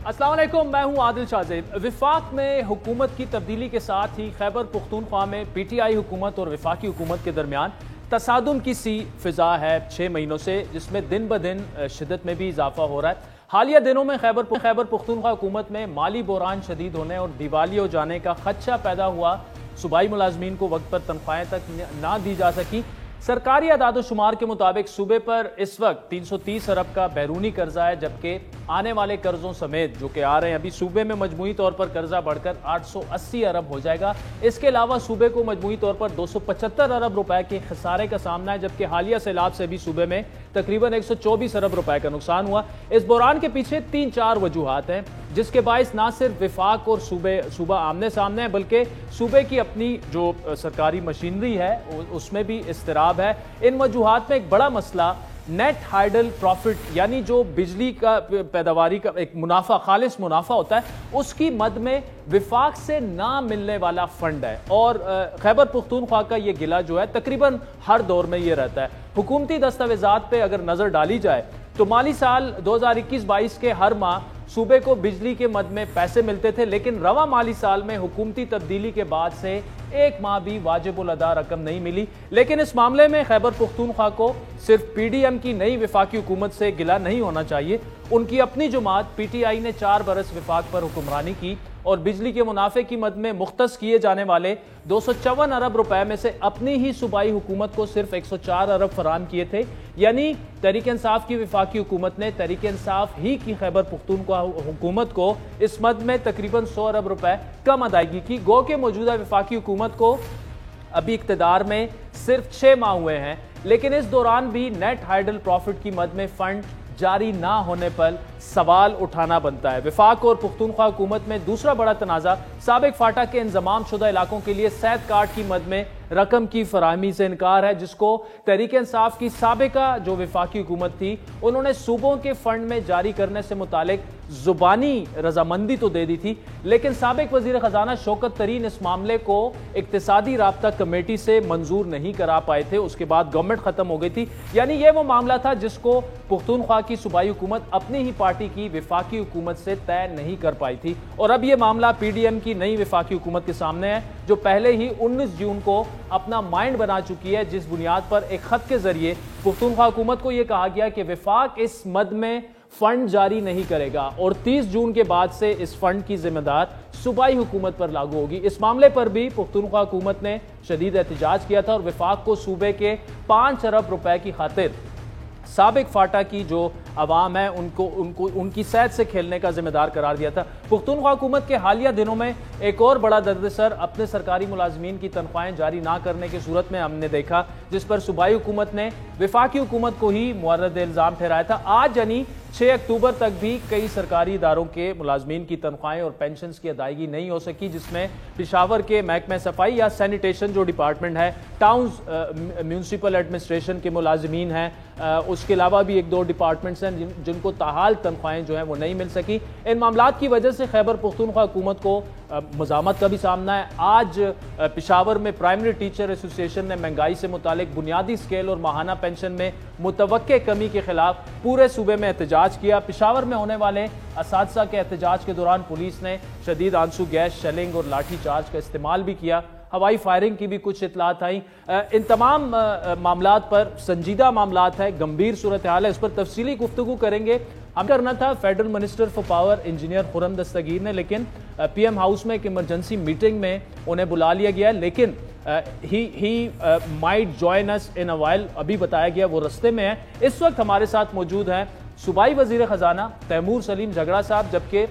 السلام علیکم، میں ہوں عادل شاہزیب۔ وفاق میں حکومت کی تبدیلی کے ساتھ ہی خیبر پختونخوا میں پی ٹی آئی حکومت اور وفاقی حکومت کے درمیان تصادم کی سی فضا ہے 6 مہینوں سے، جس میں دن بدن شدت میں بھی اضافہ ہو رہا ہے۔ حالیہ دنوں میں خیبر پختونخوا حکومت میں مالی بحران شدید ہونے اور دیوالیہ ہو جانے کا خدشہ پیدا ہوا۔ صوبائی ملازمین کو وقت پر تنخواہیں تک نہ دی جا سکی۔ سرکاری اعداد و شمار کے مطابق صوبے پر اس وقت 330 ارب کا بیرونی قرضہ ہے، جبکہ آنے والے قرضوں سمیت جو کہ آ رہے ہیں ابھی صوبے میں مجموعی طور پر قرضہ بڑھ کر 880 ارب ہو جائے گا۔ اس کے علاوہ صوبے کو مجموعی طور پر 275 ارب روپے کے خسارے کا سامنا ہے، جبکہ حالیہ سیلاب سے بھی صوبے میں تقریباً 124 ارب روپے کا نقصان ہوا۔ اس بحران کے پیچھے 3-4 وجوہات ہیں، جس کے باعث نہ صرف وفاق اور صوبہ آمنے سامنے ہے، بلکہ صوبے کی اپنی جو سرکاری مشینری ہے اس میں بھی اضطراب ہے۔ ان وجوہات میں ایک بڑا مسئلہ نیٹ ہائیڈل پروفٹ، یعنی جو بجلی کا پیداواری کا ایک منافع، خالص منافع ہوتا ہے، اس کی مد میں وفاق سے نہ ملنے والا فنڈ ہے۔ اور خیبر پختونخوا کا یہ گلہ جو ہے تقریباً ہر دور میں یہ رہتا ہے۔ حکومتی دستاویزات پہ اگر نظر ڈالی جائے تو مالی سال 2021-22 کے ہر ماہ صوبے کو بجلی کے مد میں پیسے ملتے تھے، لیکن رواں مالی سال میں حکومتی تبدیلی کے بعد سے ایک ماہ بھی واجب الادا رقم نہیں ملی۔ لیکن اس معاملے میں خیبر پختونخوا کو صرف پی ڈی ایم کی نئی وفاقی حکومت سے گلہ نہیں ہونا چاہیے۔ ان کی اپنی جماعت پی ٹی آئی نے 4 برس وفاق پر حکمرانی کی اور بجلی کے منافع کی مد میں مختص کیے جانے والے 254 ارب روپے میں سے اپنی ہی صوبائی حکومت کو صرف 104 ارب فراہم کیے تھے۔ یعنی تحریک انصاف کی وفاقی حکومت نے تحریک انصاف ہی کی خیبر پختونخوا حکومت کو اس مد میں تقریباً 100 ارب روپے کم ادائیگی کی۔ گو کہ موجودہ وفاقی حکومت کو ابھی اقتدار میں صرف 6 ماہ ہوئے ہیں، لیکن اس دوران بھی نیٹ ہائیڈل پروفٹ کی مد میں فنڈ جاری نہ ہونے پر سوال اٹھانا بنتا ہے۔ وفاق اور پختونخوا حکومت میں دوسرا بڑا تنازع سابق فاٹا کے انضمام شدہ علاقوں کے لیے صحت کارڈ کی مد میں رقم کی فراہمی سے انکار ہے، جس کو تحریک انصاف کی سابقہ جو وفاقی حکومت تھی انہوں نے صوبوں کے فنڈ میں جاری کرنے سے متعلق زبانی رضامندی تو دے دی تھی، لیکن سابق وزیر خزانہ شوکت ترین اس معاملے کو اقتصادی رابطہ کمیٹی سے منظور نہیں کرا پائے تھے۔ اس کے بعد گورنمنٹ ختم ہو گئی تھی۔ یعنی یہ وہ معاملہ تھا جس کو پختونخوا کی صوبائی حکومت اپنی ہی پارٹی کی وفاقی حکومت سے طے نہیں کر پائی تھی، اور اب یہ معاملہ پی ڈی ایم کی نئی وفاقی حکومت کے سامنے ہے، جو پہلے ہی 19 جون کو اپنا مائنڈ بنا چکی ہے، جس بنیاد پر ایک خط کے ذریعے پختونخوا حکومت کو یہ کہا گیا کہ وفاق اس مد میں فنڈ جاری نہیں کرے گا اور 30 جون کے بعد سے اس فنڈ کی ذمہ دار صوبائی حکومت پر لاگو ہوگی۔ اس معاملے پر بھی پختونخوا حکومت نے شدید احتجاج کیا تھا اور وفاق کو صوبے کے 5 ارب روپے کی خاطر سابق فاٹا کی جو عوام ہے ان کی صحت سے کھیلنے کا ذمہ دار قرار دیا تھا۔ پختونخوا حکومت کے حالیہ دنوں میں ایک اور بڑا دردسر اپنے سرکاری ملازمین کی تنخواہیں جاری نہ کرنے کی صورت میں ہم نے دیکھا، جس پر صوبائی حکومت نے وفاقی حکومت کو ہی مورد الزام ٹھہرایا تھا۔ آج یعنی 6 اکتوبر تک بھی کئی سرکاری اداروں کے ملازمین کی تنخواہیں اور پینشنز کی ادائیگی نہیں ہو سکی، جس میں پشاور کے محکمہ صفائی یا سینیٹیشن جو ڈپارٹمنٹ ہے، ٹاؤنز میونسپل ایڈمنسٹریشن کے ملازمین ہیں، اس کے علاوہ بھی 1-2 ڈپارٹمنٹس ہیں جن کو تاحال تنخواہیں جو ہیں وہ نہیں مل سکی۔ ان معاملات کی وجہ سے خیبر پختونخوا حکومت کو مزاحمت کا بھی سامنا ہے۔ آج پشاور میں پرائمری ٹیچر ایسوسی ایشن نے مہنگائی سے متعلق بنیادی اسکیل اور ماہانہ پینشن میں متوقع کمی کے خلاف پورے صوبے میں احتجاج کیا۔ پشاور میں ہونے والے اساتذہ کے احتجاج کے دوران پولیس نے شدید آنسو گیس، شیلنگ اور لاٹھی چارج کا استعمال بھی کیا۔ ہوائی فائرنگ کی بھی کچھ اطلاعات آئیں۔ ان تمام معاملات پر سنجیدہ معاملات ہے، گمبھیر صورتحال ہے، اس پر تفصیلی گفتگو کریں گے۔ ہم کرنا تھا federal minister for power engineer Khurram Dastgir نے، لیکن پی ایم ہاؤس میں ایک ایمرجنسی میٹنگ میں انہیں بلا لیا گیا، لیکن he might join us in a while, ابھی بتایا گیا وہ رستے میں ہے۔ اس وقت ہمارے ساتھ موجود ہیں صوبائی وزیر خزانہ تیمور سلیم جھگڑا صاحب، جبکہ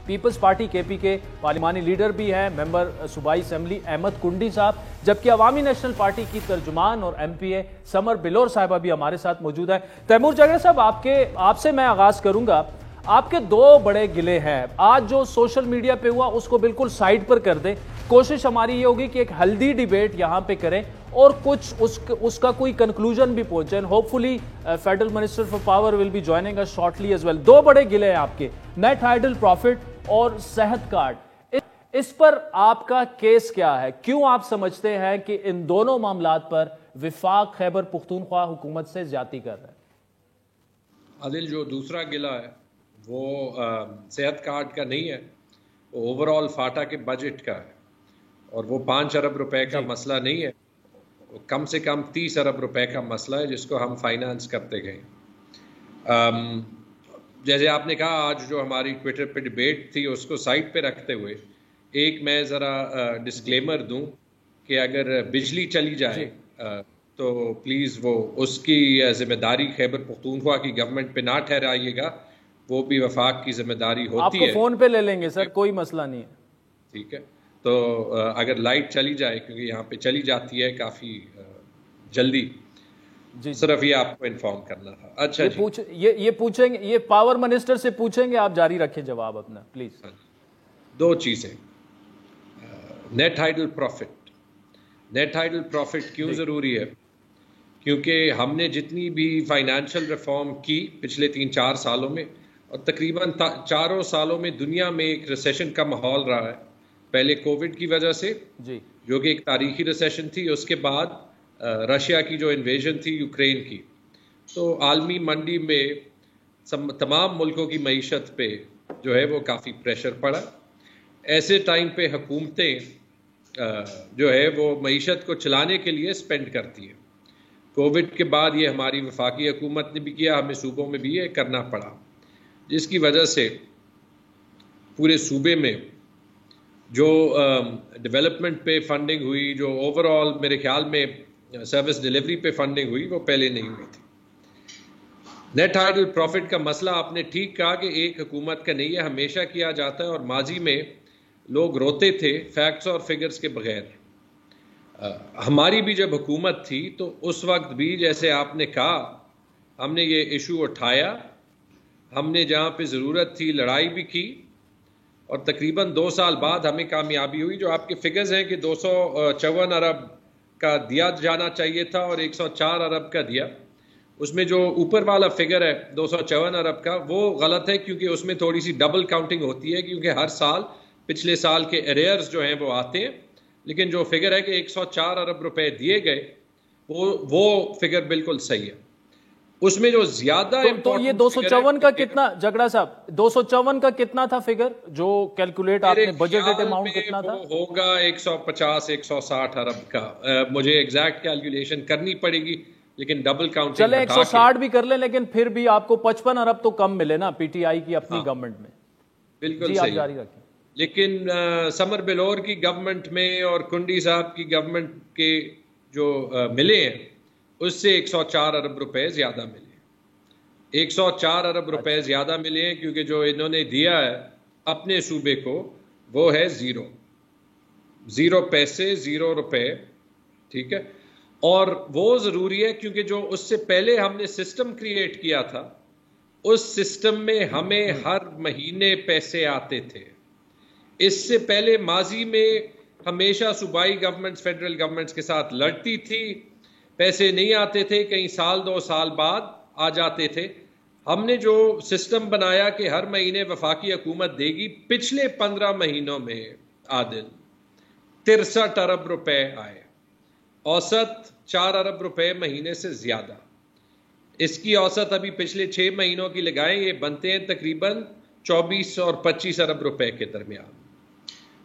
پیپلز پارٹی کے پی کے پارلیمانی لیڈر بھی ہیں ممبر صوبائی اسمبلی احمد کنڈی صاحب، جبکہ عوامی نیشنل پارٹی کی ترجمان اور ایم پی اے سمر بلور صاحبہ بھی ہمارے ساتھ موجود ہیں۔ تیمور جھگڑا صاحب، آپ سے میں آغاز کروں گا۔ آپ کے 2 بڑے گلے ہیں۔ آج جو سوشل میڈیا پہ ہوا اس کو بالکل سائڈ پر کر دیں، کوشش ہماری یہ ہوگی کہ ایک ہلدی ڈیبیٹ یہاں پہ کریں اور کچھ اس کا کوئی کنکلوژن بھی پہنچیں۔ Hopefully federal minister for power will be joining us shortly as well. 2 بڑے گلے ہیں آپ کے، نیٹ ہائیڈل پروفٹ اور صحت کارڈ۔ اس پر آپ کا کیس کیا ہے؟ کیوں آپ سمجھتے ہیں کہ ان دونوں معاملات پر وفاق خیبر پختونخوا حکومت سے زیادتی کر رہا ہے؟ عادل، جو دوسرا گلہ ہے وہ صحت کارڈ کا نہیں ہے، وہ اوور آل فاٹا کے بجٹ کا ہے، اور وہ 5 ارب روپے کا مسئلہ نہیں ہے، وہ کم سے کم 30 ارب روپے کا مسئلہ ہے جس کو ہم فائنانس کرتے گئے۔ جیسے آپ نے کہا آج جو ہماری ٹویٹر پہ ڈیبیٹ تھی اس کو سائٹ پہ رکھتے ہوئے ایک میں ذرا ڈسکلیمر دوں کہ اگر بجلی چلی جائے تو پلیز وہ اس کی ذمہ داری خیبر پختونخوا کی گورنمنٹ پہ نہ ٹھہرائیے گا، وہ بھی وفاق کی ذمہ داری ہوتی ہے۔ آپ کو فون پہ لے لیں گے سر، کوئی مسئلہ نہیں ہے۔ ٹھیک ہے، تو اگر لائٹ چلی جائے، کیونکہ یہاں پہ چلی جاتی ہے کافی جلدی، جی صرف یہ آپ کو انفارم کرنا تھا۔ اچھا یہ پوچھیں گے، یہ پاور منسٹر سے پوچھیں گے، آپ جاری رکھیں جواب اپنا پلیز۔ دو چیزیں، net hydel profit. Net hydel profit کیوں ضروری ہے؟ کیونکہ ہم نے جتنی بھی فائنینشیل ریفارم کی پچھلے 3-4 سالوں میں، اور تقریباً 4 سالوں میں دنیا میں ایک ریسیشن کا ماحول رہا ہے، پہلے کووڈ کی وجہ سے جو کہ ایک تاریخی ریسیشن تھی، اس کے بعد رشیا کی جو انویژن تھی یوکرین کی، تو عالمی منڈی میں تمام ملکوں کی معیشت پہ جو ہے وہ کافی پریشر پڑا۔ ایسے ٹائم پہ حکومتیں جو ہے وہ معیشت کو چلانے کے لیے سپینڈ کرتی ہیں۔ کووڈ کے بعد یہ ہماری وفاقی حکومت نے بھی کیا، ہمیں صوبوں میں بھی یہ کرنا پڑا، جس کی وجہ سے پورے صوبے میں جو ڈیولپمنٹ پہ فنڈنگ ہوئی، جو اوور آل میرے خیال میں سروس ڈیلیوری پہ فنڈنگ ہوئی، وہ پہلے نہیں ہوئی تھی۔ نیٹ ہائیڈل پروفٹ کا مسئلہ آپ نے ٹھیک کہا کہ ایک حکومت کا نہیں ہے، ہمیشہ کیا جاتا ہے، اور ماضی میں لوگ روتے تھے فیکٹس اور فگرز کے بغیر۔ ہماری بھی جب حکومت تھی تو اس وقت بھی جیسے آپ نے کہا ہم نے یہ ایشو اٹھایا، ہم نے جہاں پہ ضرورت تھی لڑائی بھی کی، اور تقریباً 2 سال بعد ہمیں کامیابی ہوئی۔ جو آپ کے فگرز ہیں کہ 254 ارب کا دیا جانا چاہیے تھا اور 104 ارب کا دیا، اس میں جو اوپر والا فگر ہے 254 ارب کا وہ غلط ہے، کیونکہ اس میں تھوڑی سی ڈبل کاؤنٹنگ ہوتی ہے، کیونکہ ہر سال پچھلے سال کے ایریئرز جو ہیں وہ آتے ہیں، لیکن جو فگر ہے کہ 104 ارب روپے دیے گئے وہ فگر بالکل صحیح ہے۔ اس میں جو زیادہ تو یہ 254 کا کتنا، جگڑا صاحب 254 کا کتنا تھا فگر جو کیلکولیٹ آپ نے بجٹڈ اماؤنٹ کتنا تھا؟ ہوگا 150-160 ارب کا، مجھے ایگزیکٹ کیلکولیشن کرنی پڑے گی، لیکن ڈبل کاؤنٹنگ چلے 160 بھی کر لیں، لیکن پھر بھی آپ کو 55 ارب تو کم ملے نا پی ٹی آئی کی اپنی گورنمنٹ میں۔ بالکل صحیح، جاری رکھیں۔ لیکن سمر بلور کی گورنمنٹ میں اور کنڈی صاحب کی گورنمنٹ کے جو ملے ہیں اس سے 104 ارب روپے زیادہ ملے، 104 ارب روپے زیادہ ملے ہیں، کیونکہ جو انہوں نے دیا ہے اپنے صوبے کو وہ ہے 0 پیسے 0 روپے، ٹھیک ہے۔ اور وہ ضروری ہے کیونکہ جو اس سے پہلے ہم نے سسٹم کریٹ کیا تھا، اس سسٹم میں ہمیں ہر مہینے پیسے آتے تھے۔ اس سے پہلے ماضی میں ہمیشہ صوبائی گورنمنٹس فیڈرل گورنمنٹس کے ساتھ لڑتی تھی، پیسے نہیں آتے تھے، کئی سال 2 سال بعد آ جاتے تھے۔ ہم نے جو سسٹم بنایا کہ ہر مہینے وفاقی حکومت دے گی، پچھلے 15 مہینوں میں عادل 63 ارب روپے آئے، اوسط 4 ارب روپے مہینے سے زیادہ۔ اس کی اوسط ابھی پچھلے 6 مہینوں کی لگائیں، یہ بنتے ہیں تقریباً 24 اور 25 ارب روپے کے درمیان۔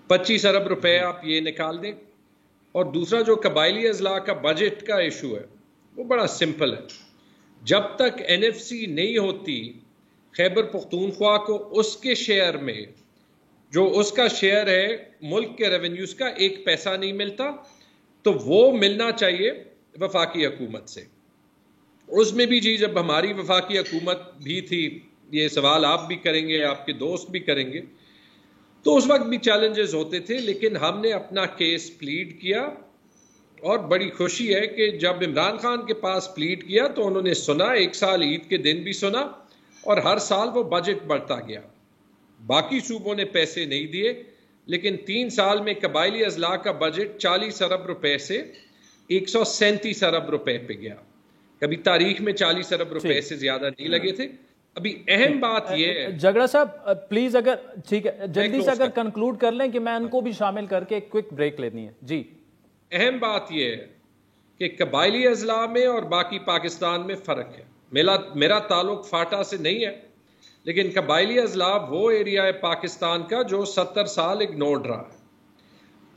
25 ارب روپے آپ یہ نکال دیں۔ اور دوسرا جو قبائلی اضلاع کا بجٹ کا ایشو ہے وہ بڑا سمپل ہے، جب تک این ایف سی نہیں ہوتی خیبر پختونخوا کو اس کے شیئر میں جو اس کا شیئر ہے ملک کے ریونیوز کا 1 پیسہ نہیں ملتا، تو وہ ملنا چاہیے وفاقی حکومت سے۔ اس میں بھی جی جب ہماری وفاقی حکومت بھی تھی، یہ سوال آپ بھی کریں گے، آپ کے دوست بھی کریں گے، تو اس وقت بھی چیلنجز ہوتے تھے، لیکن ہم نے اپنا کیس پلیڈ کیا، اور بڑی خوشی ہے کہ جب عمران خان کے پاس پلیڈ کیا تو انہوں نے سنا، 1 سال عید کے دن بھی سنا، اور ہر سال وہ بجٹ بڑھتا گیا۔ باقی صوبوں نے پیسے نہیں دیے، لیکن 3 سال میں قبائلی اضلاع کا بجٹ 40 ارب روپے سے 137 ارب روپے پہ گیا۔ کبھی تاریخ میں 40 ارب روپے سے زیادہ نہیں لگے تھے۔ ابھی اہم بات یہ ہے، جگڑا صاحب پلیز اگر ٹھیک ہے جلدی سے اگر کنکلوڈ کر لیں کہ میں ان کو بھی شامل کر کے ایک کوئک بریک لینی ہے۔ جی اہم بات یہ ہے کہ قبائلی اضلاع میں اور باقی پاکستان میں فرق ہے۔ میرا تعلق فاٹا سے نہیں ہے، لیکن قبائلی اضلاع وہ ایریا ہے پاکستان کا جو 70 سال اگنورڈ رہا ہے.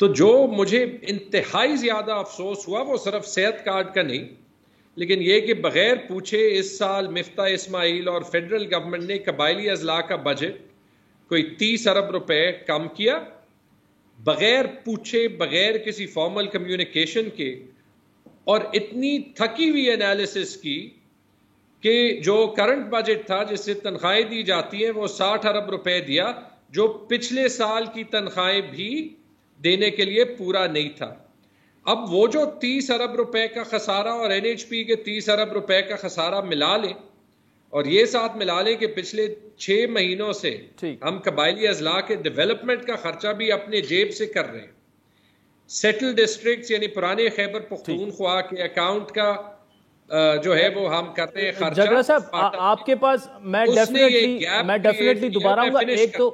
تو جو مجھے انتہائی زیادہ افسوس ہوا وہ صرف صحت کارڈ کا نہیں، لیکن یہ کہ بغیر پوچھے اس سال مفتاح اسماعیل اور فیڈرل گورنمنٹ نے قبائلی اضلاع کا بجٹ کوئی 30 ارب روپے کم کیا، بغیر پوچھے، بغیر کسی فارمل کمیونیکیشن کے، اور اتنی تھکی ہوئی انالیسس کی کہ جو کرنٹ بجٹ تھا جس سے تنخواہیں دی جاتی ہیں وہ 60 ارب روپے دیا، جو پچھلے سال کی تنخواہیں بھی دینے کے لیے پورا نہیں تھا. اب وہ جو 30 ارب روپے کا خسارہ اور این ایچ پی کے 30 ارب روپے کا خسارہ ملا لیں اور یہ ساتھ ملا لیں کہ پچھلے 6 مہینوں سے ہم قبائلی اضلاع کے ڈیولپمنٹ کا خرچہ بھی اپنے جیب سے کر رہے ہیں. سیٹل ڈسٹرکٹس یعنی پرانے خیبر پختونخوا کے اکاؤنٹ کا جو ہے وہ ہم کرتے ہیں خرچہ. جگڑا صاحب آپ کے پاس میں ڈیفینیٹلی دوبارہ ہوں گا. ایک تو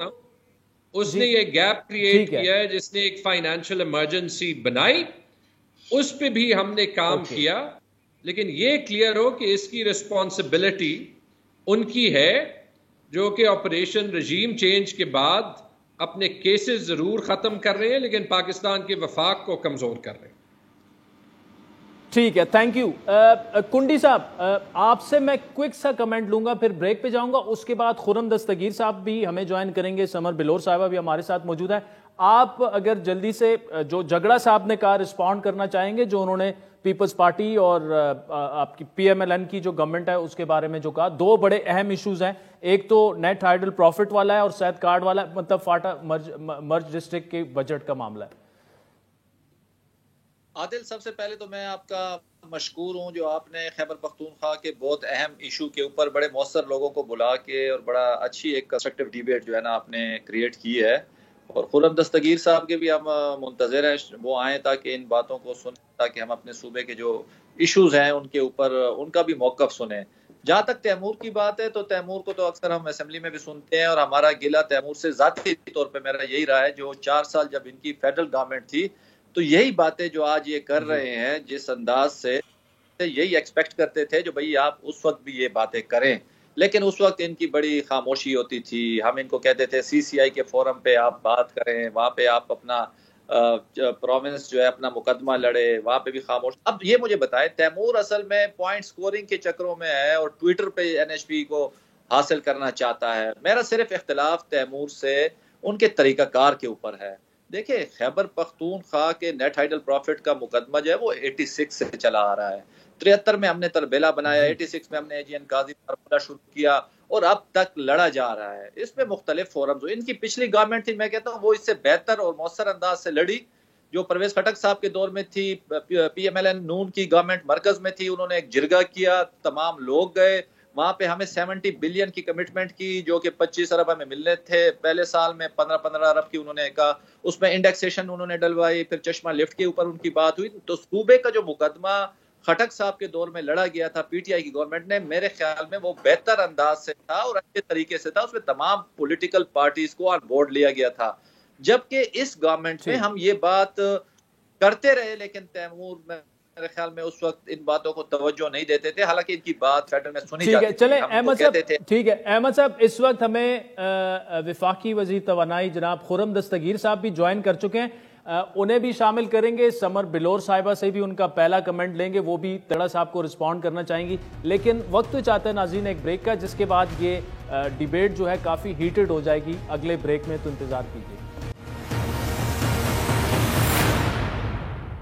اس نے یہ گیپ کریٹ کیا ہے جس نے ایک فائنینشیل ایمرجنسی بنائی، اس پہ بھی ہم نے کام کیا، لیکن یہ کلیئر ہو کہ اس کی رسپانسبلٹی ان کی ہے جو کہ آپریشن رجیم چینج کے بعد اپنے کیسز ضرور ختم کر رہے ہیں لیکن پاکستان کے وفاق کو کمزور کر رہے ہیں. ٹھیک ہے، تھینک یو. کنڈی صاحب آپ سے میں کوئک سا کمنٹ لوں گا پھر بریک پہ جاؤں گا. اس کے بعد خرم دستگیر صاحب بھی ہمیں جوائن کریں گے، سمر بلور صاحبہ بھی ہمارے ساتھ موجود ہے. آپ اگر جلدی سے جو جگڑا صاحب نے کہا رسپونڈ کرنا چاہیں گے، جو انہوں نے پیپلز پارٹی اور آپ کی پی ایم ایل این کی جو گورنمنٹ ہے اس کے بارے میں جو کہا. دو بڑے اہم ایشوز ہیں، ایک تو نیٹ ہائیڈل پروفٹ والا ہے اور صحت کارڈ والا، مطلب فاٹا مرج ڈسٹرکٹ کے بجٹ کا معاملہ ہے. عادل، سب سے پہلے تو میں آپ کا مشکور ہوں جو آپ نے خیبر پختونخوا کے بہت اہم ایشو کے اوپر بڑے مؤثر لوگوں کو بلا کے اور بڑا اچھی ایک کنسٹرکٹیو ڈیبیٹ جو ہے نا آپ نے کریٹ کی ہے. اور خرم دستگیر صاحب کے بھی ہم منتظر ہیں وہ آئیں تاکہ ان باتوں کو سنیں، تاکہ ہم اپنے صوبے کے جو ایشوز ہیں ان کے اوپر ان کا بھی موقف سنیں. جہاں تک تیمور کی بات ہے تو تیمور کو تو اکثر ہم اسمبلی میں بھی سنتے ہیں اور ہمارا گلہ تیمور سے ذاتی طور پہ میرا یہی رہا ہے. جو 4 سال جب ان کی فیڈرل گورنمنٹ تھی تو یہی باتیں جو آج یہ کر رہے ہیں جس انداز سے یہی ایکسپیکٹ کرتے تھے جو بھئی آپ اس وقت بھی یہ باتیں کریں، لیکن اس وقت ان کی بڑی خاموشی ہوتی تھی. ہم ان کو کہتے تھے سی سی آئی کے فورم پہ آپ بات کریں، وہاں پہ آپ اپنا پروونس جو ہے اپنا مقدمہ لڑے، وہاں پہ بھی خاموش. اب یہ مجھے بتائیں تیمور اصل میں پوائنٹ سکورنگ کے چکروں میں ہے اور ٹویٹر پہ این ایچ پی کو حاصل کرنا چاہتا ہے. میرا صرف اختلاف تیمور سے ان کے طریقہ کار کے اوپر ہے. دیکھیں خیبر پختونخوا کے نیٹ ہائیڈل پروفٹ کا مقدمہ جو ہے وہ 86 سے چلا آ رہا ہے. 73 میں ہم نے تربیلا بنایا، 86 میں ہم نے جی این قاضی فارمولا شروع کیا اور اب تک لڑا جا رہا ہے. اس میں مختلف فورمز، ان کی پچھلی گورنمنٹ تھی میں کہتا ہوں وہ اس سے بہتر اور مؤثر انداز سے لڑی. جو پرویز خٹک صاحب کے دور میں تھی، پی ایم ایل این نون کی گورنمنٹ مرکز میں تھی، انہوں نے ایک جرگہ کیا، تمام لوگ گئے وہاں پہ، ہمیں 70 بلین کی کمٹمنٹ کی جو کہ 25 ارب ہمیں ملنے تھے پہلے سال میں، 15 ارب کی انہوں نے کہا، اس میں انڈیکسیشن انہوں نے ڈلوائی، پھر چشمہ لفٹ کے اوپر ان کی بات ہوئی. تو صوبے کا جو مقدمہ خٹک صاحب کے دور میں لڑا گیا تھا پی ٹی آئی کی گورنمنٹ نے، میرے خیال میں وہ بہتر انداز سے تھا اور اچھے طریقے سے تھا. اس میں تمام پولیٹیکل پارٹیز کو آن بورڈ لیا گیا تھا. جبکہ اس گورنمنٹ میں ہم یہ بات کرتے رہے لیکن تیمور میرے خیال میں اس وقت ان باتوں کو توجہ نہیں دیتے تھے، حالانکہ ان کی بات فیڈرل میں سنی جاتی تھی. چلیں احمد صاحب، ٹھیک ہے احمد صاحب، اس وقت ہمیں وفاقی وزیر توانائی جناب خرم دستگیر صاحب بھی جوائن کر چکے ہیں، انہیں بھی شامل کریں گے. سمر بلور صاحبہ سے بھی ان کا پہلا کمنٹ لیں گے، وہ بھی تڑا صاحب کو رسپونڈ کرنا چاہیں گی. لیکن وقت تو چاہتا ہے ناظرین ایک بریک کا، جس کے بعد یہ ڈیبیٹ جو ہے کافی ہیٹڈ ہو جائے گی اگلے بریک میں، تو انتظار کیجیے.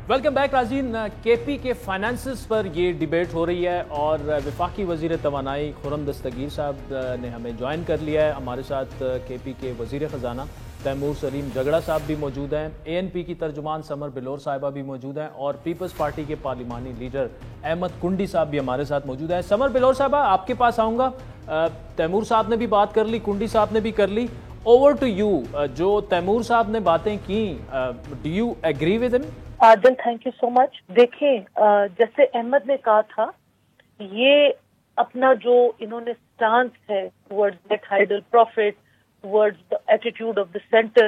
ویلکم بیک ناظرین. کے پی کے فائنانسز پر یہ ڈیبیٹ ہو رہی ہے اور وفاقی وزیر توانائی خرم دستگیر صاحب نے ہمیں جوائن کر لیا ہے. ہمارے ساتھ کے پی کے وزیر خزانہ تیمور سلیم جگڑا صاحب بھی موجود ہیں، اے این پی کی ترجمان سمر بلور صاحبہ بھی موجود ہیں، اور پیپلز پارٹی کے پارلیمانی لیڈر احمد کنڈی صاحب بھی ہمارے ساتھ موجود ہیں. سمر بلور صاحبہ آپ کے پاس آؤں گا. تیمور صاحب نے بھی بات کر لی، کنڈی صاحب نے بھی کر لی. Over to you. جو تیمور صاحب نے باتیں کی، ڈو یو ایگری ود ہم؟ Adil thank you so much. دیکھیں جیسے احمد نے کہا تھا، یہ اپنا جو انہوں نے سٹانس ہے towards net hydel profit, towards the attitude of the centre,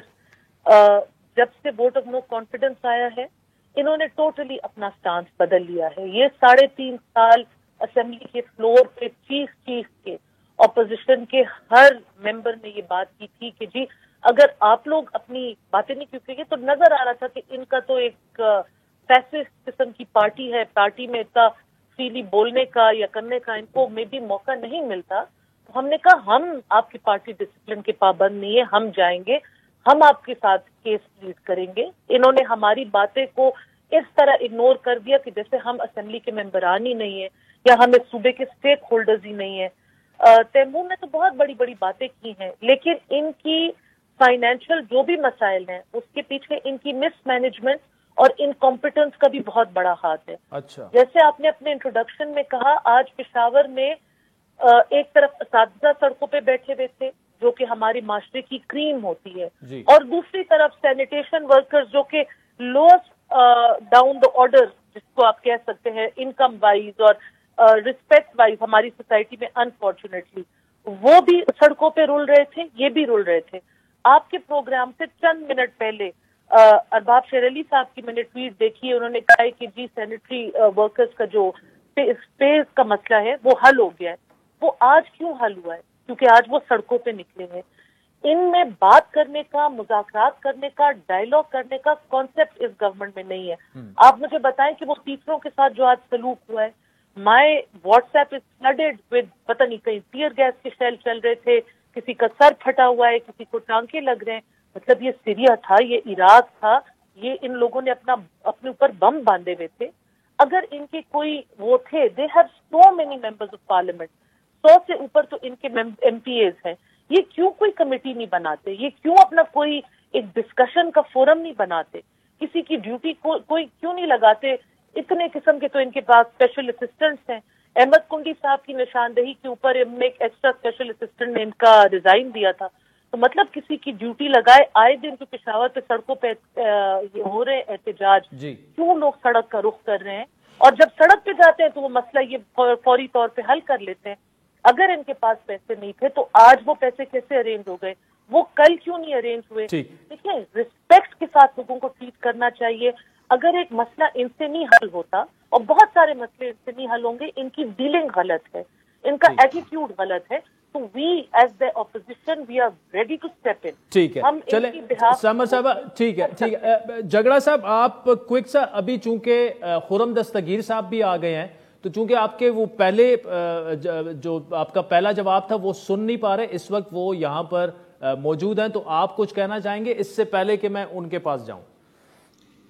جب سے ووٹ آف نو کانفیڈنس آیا ہے انہوں نے ٹوٹلی اپنا سٹانس بدل لیا ہے. یہ 3.5 سال اسمبلی کے فلور پہ چیخ کے اپوزیشن کے ہر ممبر نے یہ بات کی تھی کہ جی اگر آپ لوگ اپنی باتیں نہیں کیوں گے، تو نظر آ رہا تھا کہ ان کا تو ایک فیسسٹ قسم کی پارٹی ہے، پارٹی میں اتنا فریلی بولنے کا یا کرنے کا ان کو میں بھی موقع نہیں ملتا. تو ہم نے کہا ہم آپ کی پارٹی ڈسپلن کے پابند نہیں ہے، ہم جائیں گے، ہم آپ کے ساتھ کیس پلیڈ کریں گے. انہوں نے ہماری باتیں کو اس طرح اگنور کر دیا کہ جیسے ہم اسمبلی کے ممبران ہی نہیں ہیں یا ہم اس صوبے کے اسٹیک ہولڈرز ہی نہیں ہیں. تیمور نے تو بہت بڑی بڑی باتیں کی ہیں، لیکن ان کی فائنینشیل جو بھی مسائل ہیں اس کے پیچھے ان کی مس مینجمنٹ اور انکمپیٹنس کا بھی بہت بڑا ہاتھ ہے. اچھا، جیسے آپ نے اپنے انٹروڈکشن میں کہا، آج پشاور میں ایک طرف اساتذہ سڑکوں پہ بیٹھے ہوئے تھے جو کہ ہماری معاشرے کی کریم ہوتی ہے، اور دوسری طرف سینیٹیشن ورکرز جو کہ لوسٹ ڈاؤن دا آرڈر جس کو آپ کہہ سکتے ہیں انکم وائز اور ریسپیکٹ وائز ہماری سوسائٹی میں انفارچونیٹلی وہ بھی سڑکوں پہ رول رہے تھے، یہ بھی رول رہے تھے. آپ کے پروگرام سے چند منٹ پہلے ارباب شیر علی صاحب کی میں نے ٹویٹ دیکھی ہے، انہوں نے کہا ہے کہ جی سینیٹری ورکرز کا جو اسپیس کا مسئلہ ہے وہ حل ہو گیا ہے. وہ آج کیوں حل ہوا ہے؟ کیونکہ آج وہ سڑکوں پہ نکلے ہیں. ان میں بات کرنے کا، مذاکرات کرنے کا، ڈائیلاگ کرنے کا کانسیپٹ اس گورنمنٹ میں نہیں ہے. آپ مجھے بتائیں کہ وہ ٹیچروں کے ساتھ جو آج سلوک ہوا ہے، my WhatsApp is flooded with پتہ نہیں کہیں ٹیئر گیس کے شیل چل رہے تھے، کسی کا سر پھٹا ہوا ہے، کسی کو ٹانکے لگ رہے ہیں. مطلب یہ سیریا تھا، یہ عراق تھا، یہ ان لوگوں نے اپنے اوپر بم باندھے ہوئے تھے. اگر ان کے کوئی وہ تھے، they have so many members of parliament, 100 سے اوپر تو ان کے ایم پی ایز ہیں. یہ کیوں کوئی کمیٹی نہیں بناتے؟ یہ کیوں اپنا کوئی ایک ڈسکشن کا فورم نہیں بناتے؟ کسی کی ڈیوٹی کوئی کیوں نہیں لگاتے؟ اتنے قسم کے تو ان کے پاس اسپیشل اسسٹنٹس ہیں. احمد کنڈی صاحب کی نشاندہی کے اوپر ایک ایکسٹرا اسپیشل اسسٹنٹ نے ان کا ریزائن دیا تھا. تو مطلب کسی کی ڈیوٹی لگائے. آئے دن تو پشاور پہ سڑکوں پہ ہو رہے احتجاج، کیوں لوگ سڑک کا رخ کر رہے ہیں؟ اور جب سڑک پہ جاتے ہیں تو وہ مسئلہ یہ فوری طور پہ حل کر لیتے ہیں. اگر ان کے پاس پیسے نہیں تھے تو آج وہ پیسے کیسے ارینج ہو گئے؟ وہ کل کیوں نہیں ارینج ہوئے؟ دیکھیں، رسپیکٹ کے ساتھ لوگوں کو ٹریٹ کرنا چاہیے. اگر ایک مسئلہ ان سے نہیں حل ہوتا، اور بہت سارے مسئلے ان سے نہیں حل ہوں گے، ان کی ڈیلنگ غلط ہے، ان کا ایٹیٹیوڈ غلط ہے، تو we as the opposition we are ready to step in. ٹھیک ہے، چلیں سامر صاحب، ٹھیک ہے. جگڑا صاحب آپ کوئک سا، ابھی چونکہ خرم دستگیر صاحب بھی آ گئے ہیں، تو چونکہ آپ کے وہ پہلے جو آپ کا پہلا جواب تھا وہ سن نہیں پا رہے، اس وقت وہ یہاں پر موجود ہیں، تو آپ کچھ کہنا چاہیں گے اس سے پہلے کہ میں ان کے پاس جاؤں؟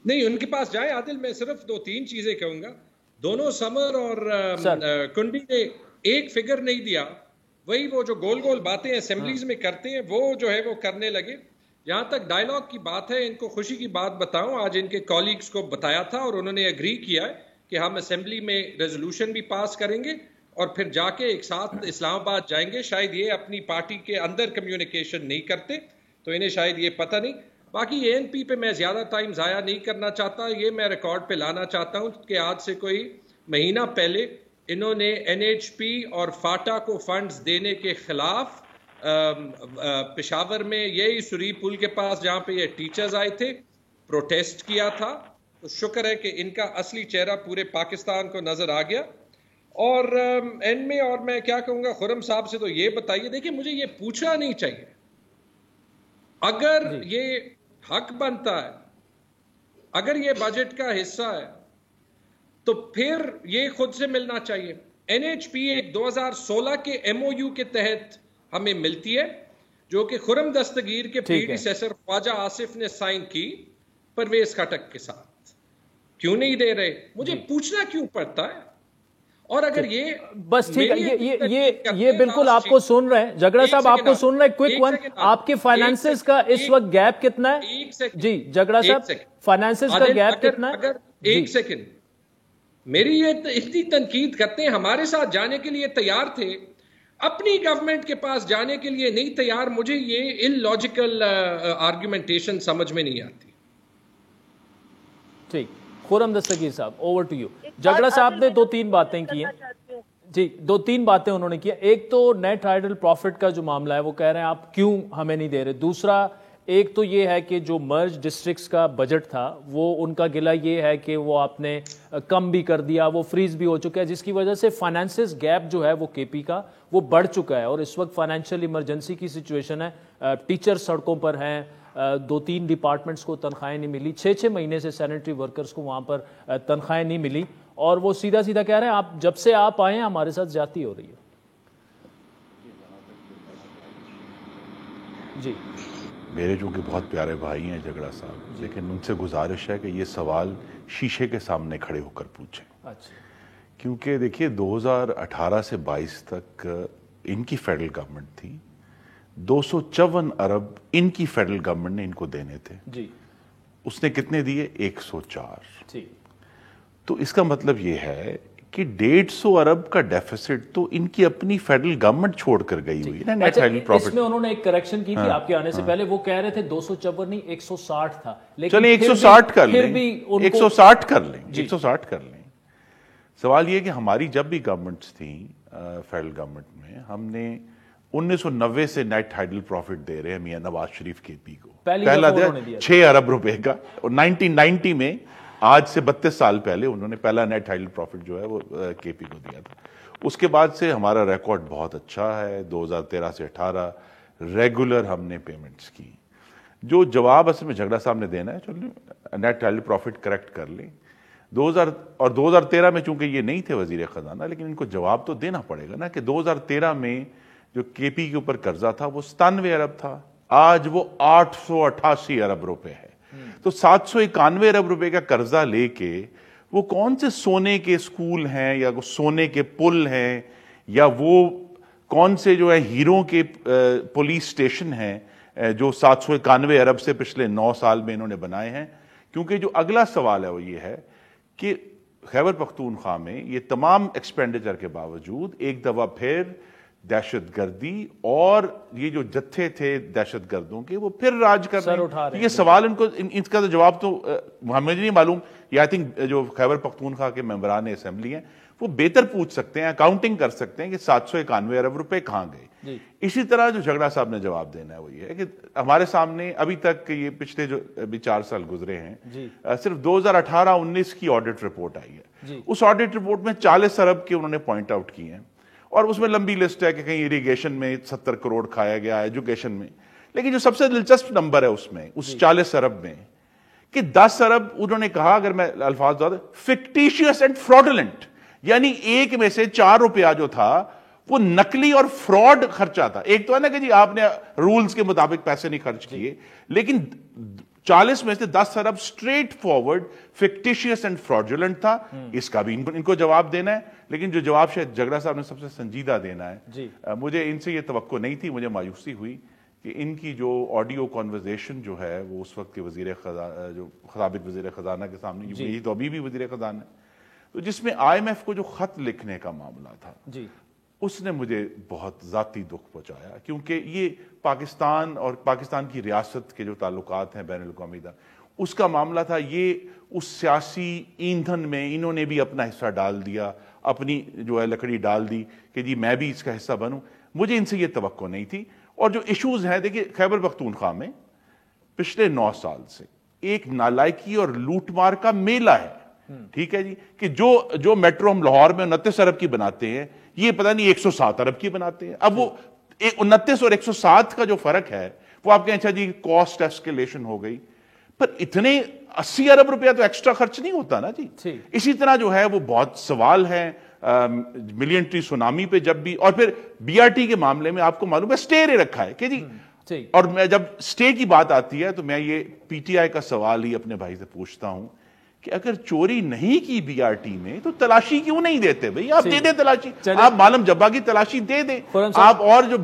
نہیں، ان کے پاس جائیں عادل. میں صرف 2-3 چیزیں کہوں گا. دونوں سمر اور کنڈی نے ایک فگر نہیں دیا. وہی وہ جو گول گول باتیں اسمبلیز میں کرتے ہیں وہ جو ہے وہ کرنے لگے. یہاں تک ڈائیلاگ کی بات ہے، ان کو خوشی کی بات بتاؤں، آج ان کے کالیگز کو بتایا تھا اور انہوں نے اگری کیا ہے کہ ہم اسمبلی میں ریزولوشن بھی پاس کریں گے اور پھر جا کے ایک ساتھ اسلام آباد جائیں گے. شاید یہ اپنی پارٹی کے اندر کمیونیکیشن نہیں کرتے تو انہیں شاید یہ پتہ نہیں. باقی اے این پی پہ میں زیادہ ٹائم ضائع نہیں کرنا چاہتا. یہ میں ریکارڈ پہ لانا چاہتا ہوں کہ آج سے کوئی مہینہ پہلے انہوں نے این ایچ پی اور فاٹا کو فنڈز دینے کے خلاف پشاور میں یہی سری پل کے پاس جہاں پہ یہ ٹیچرز آئے تھے پروٹیسٹ کیا تھا. تو شکر ہے کہ ان کا اصلی چہرہ پورے پاکستان کو نظر آ گیا. اور اینڈ میں اور میں کیا کہوں گا خرم صاحب سے، تو یہ بتائیے، دیکھیں مجھے یہ پوچھنا نہیں چاہیے، اگر یہ حق بنتا ہے، اگر یہ بجٹ کا حصہ ہے تو پھر یہ خود سے ملنا چاہیے. این ایچ پی ایک 2016 کے ایم او یو کے تحت ہمیں ملتی ہے جو کہ خرم دستگیر کے پریڈیسیسر خواجہ آصف نے سائن کی پرویز خٹک کے ساتھ. کیوں نہیں دے رہے؟ مجھے پوچھنا کیوں پڑتا ہے. اور اگر یہ بس ٹھیک ہے، یہ بالکل آپ کو سن رہے ہیں جگڑا صاحب، آپ کو سن رہے ہیں. کوئک ون، آپ کے فائنانسز کا اس وقت گیپ کتنا ہے؟ جی جگڑا صاحب، فائنانسز کا گیپ کتنا ہے؟ اگر ایک سیکنڈ، میری یہ اتنی تنقید کرتے ہیں، ہمارے ساتھ جانے کے لیے تیار تھے، اپنی گورنمنٹ کے پاس جانے کے لیے نہیں تیار. مجھے یہ ان لاجیکل آرگومنٹیشن سمجھ میں نہیں آتی. ٹھیک، خرم دستگیر صاحب اوور ٹو یو. جگڑا صاحب نے 2-3 باتیں کی ہیں. جی 2-3 باتیں انہوں نے کی. ایک تو نیٹ ہائیڈل پروفٹ کا جو معاملہ ہے وہ کہہ رہے ہیں آپ کیوں ہمیں نہیں دے رہے. دوسرا ایک تو یہ ہے کہ جو مرج ڈسٹرکٹس کا بجٹ تھا وہ ان کا گلہ یہ ہے کہ وہ آپ نے کم بھی کر دیا, وہ فریز بھی ہو چکا ہے, جس کی وجہ سے فائنانسز گیپ جو ہے وہ کے پی کا وہ بڑھ چکا ہے, اور اس وقت فائنینشیل ایمرجنسی کی سچویشن ہے. ٹیچر سڑکوں پر ہیں, 2-3 ڈپارٹمنٹس کو تنخواہیں نہیں ملی, 6 مہینے سے سینیٹری ورکرز کو وہاں پر تنخواہیں نہیں ملی, اور وہ سیدھا سیدھا کہہ رہے ہیں آپ جب سے آپ آئے ہیں ہمارے ساتھ زیادتی ہو رہی ہے. جی میرے جو کہ بہت پیارے بھائی ہیں جھگڑا صاحب, لیکن ان سے گزارش ہے کہ یہ سوال شیشے کے سامنے کھڑے ہو کر پوچھیں. اچھا, کیونکہ دیکھیے 2018 سے 22 تک ان کی فیڈرل گورنمنٹ تھی, 254 ارب ان کی فیڈرل گورنمنٹ نے ان کو دینے تھے. جی اس نے کتنے دیے؟ 104. جی, تو اس کا مطلب یہ ہے کہ 150 ارب کا ڈیفیسٹ تو ان کی اپنی فیڈرل گورنمنٹ چھوڑ کر گئی ہوئی ہے نا. اس میں انہوں نے ایک کریکشن کی تھی آپ کے آنے سے پہلے, وہ کہہ رہے تھے 254 نہیں 160 تھا, لیکن چلیں 160 کر لیں, 160 کر لیں, 160 کر لیں. سوال یہ کہ ہماری جب بھی گورنمنٹس تھیں فیڈرل گورنمنٹ میں, ہم نے 1990 سے نیٹ ہائیڈل پروفٹ دے رہے ہیں میاں نواز شریف کے پی کو, پہلا دیا 6 ارب روپے کا, اور 1990 میں آج سے 32 سال پہلے انہوں نے پہلا نیٹ ہائیڈل پروفٹ جو ہے وہ کے پی کو دیا تھا. اس کے بعد سے ہمارا ریکارڈ بہت اچھا ہے, 2013 سے 18 ریگولر ہم نے پیمنٹس کی. جو جواب اصل میں جھگڑا صاحب نے دینا ہے, چلو نیٹ ہائیڈل پروفٹ کریکٹ کر لیں. 2013 میں چونکہ یہ نہیں تھے وزیر خزانہ, لیکن ان کو جواب تو دینا پڑے گا نا کہ 2013 میں جو کے پی کے اوپر قرضہ تھا وہ 97 ارب تھا, آج وہ 888 ارب روپے ہے. تو 791 ارب روپے کا قرضہ لے کے وہ کون سے سونے کے اسکول ہیں, یا سونے کے پل ہیں, یا وہ کون سے جو ہے ہیروں کے پولیس اسٹیشن ہیں جو 791 ارب سے پچھلے 9 سال میں انہوں نے بنائے ہیں. کیونکہ جو اگلا سوال ہے وہ یہ ہے کہ خیبر پختونخوا میں یہ تمام ایکسپینڈیچر کے باوجود ایک دفعہ پھر دہشت گردی اور یہ جو جتھے تھے دہشت گردوں کے وہ پھر راج کر رہے ہیں. یہ سوال ان کو, اس کا جواب تو ہمیں نہیں معلوم, یہ آئی تھنک جو خیبر پختونخوا کے ممبران اسمبلی ہیں وہ بہتر پوچھ سکتے ہیں, اکاؤنٹنگ کر سکتے ہیں کہ 791 ارب روپے کہاں گئے. اسی طرح جو جھگڑا صاحب نے جواب دینا ہے وہ یہ ہے کہ ہمارے سامنے ابھی تک یہ پچھلے جو ابھی 4 سال گزرے ہیں, صرف 2018-19 کی آڈٹ رپورٹ آئی ہے. اس آڈٹ رپورٹ میں 40 ارب کے انہوں نے پوائنٹ آؤٹ کیے ہیں, اور اس میں لمبی لسٹ ہے کہ کہیں اریگیشن میں 70 کروڑ کھایا گیا, ایجوکیشن میں. لیکن جو سب سے دلچسپ نمبر ہے اس میں, اس 40 ارب میں, کہ 10 ارب انہوں نے کہا, اگر میں الفاظ زیادہ, فکٹیشیس اینڈ فراڈولنٹ, یعنی ایک میں سے 4 روپیہ جو تھا وہ نقلی اور فراڈ خرچہ تھا. ایک تو ہے نا کہ جی آپ نے رولز کے مطابق پیسے نہیں خرچ کیے, لیکن 40 میں سے 10 ارب سٹریٹ فارورڈ فکٹیشیس اینڈ فراڈولنٹ تھا. اس کا بھی ان کو جواب دینا ہے. لیکن جو جواب شاید جھگڑا صاحب نے سب سے سنجیدہ دینا ہے, مجھے ان سے یہ توقع نہیں تھی, مجھے مایوسی ہوئی کہ ان کی جو آڈیو کانورزیشن جو ہے وہ اس وقت کے وزیر خزانہ, جو سابق وزیر خزانہ کے سامنے, یہی تو ابھی بھی وزیر خزانہ ہے, تو جس میں آئی ایم ایف کو جو خط لکھنے کا معاملہ تھا, اس نے مجھے بہت ذاتی دکھ پہنچایا. کیونکہ یہ پاکستان اور پاکستان کی ریاست کے جو تعلقات ہیں بین الاقوامی اس کا معاملہ تھا. یہ اس سیاسی ایندھن میں انہوں نے بھی اپنا حصہ ڈال دیا, اپنی جو ہے لکڑی ڈال دی کہ جی میں بھی اس کا حصہ بنوں. مجھے ان سے یہ توقع نہیں تھی. اور جو ایشوز ہیں, دیکھیے خیبر پختونخوا میں پچھلے 9 سال سے ایک نالائکی اور لوٹ مار کا میلہ ہے. ٹھیک ہے جی, کہ جو میٹرو ہم لاہور میں 29 ارب کی بناتے ہیں, یہ پتہ نہیں 107 ارب کی بناتے ہیں. اب وہ 29 اور 107 کا جو فرق ہے وہ آپ کہیں اچھا جی کاسٹ ایسکیلیشن ہو گئی, پر اتنے 80 ارب روپیہ تو ایکسٹرا خرچ نہیں ہوتا نا جی. اسی طرح جو ہے وہ بہت سوال ہیں ملین ٹری سونامی پہ جب بھی, اور پھر بی آر ٹی کے معاملے میں آپ کو معلوم ہے سٹے رکھا ہے کہ جی. اور میں جب سٹے کی بات آتی ہے تو میں یہ پی ٹی آئی کا سوال ہی اپنے بھائی سے پوچھتا ہوں کہ اگر چوری نہیں کی بی آر ٹی میں تو تلاشی کیوں نہیں دیتے بھئی؟ آپ دے دیں تلاشی, آپ معلم جبا کی تلاشی دے دیں, آپ اور جو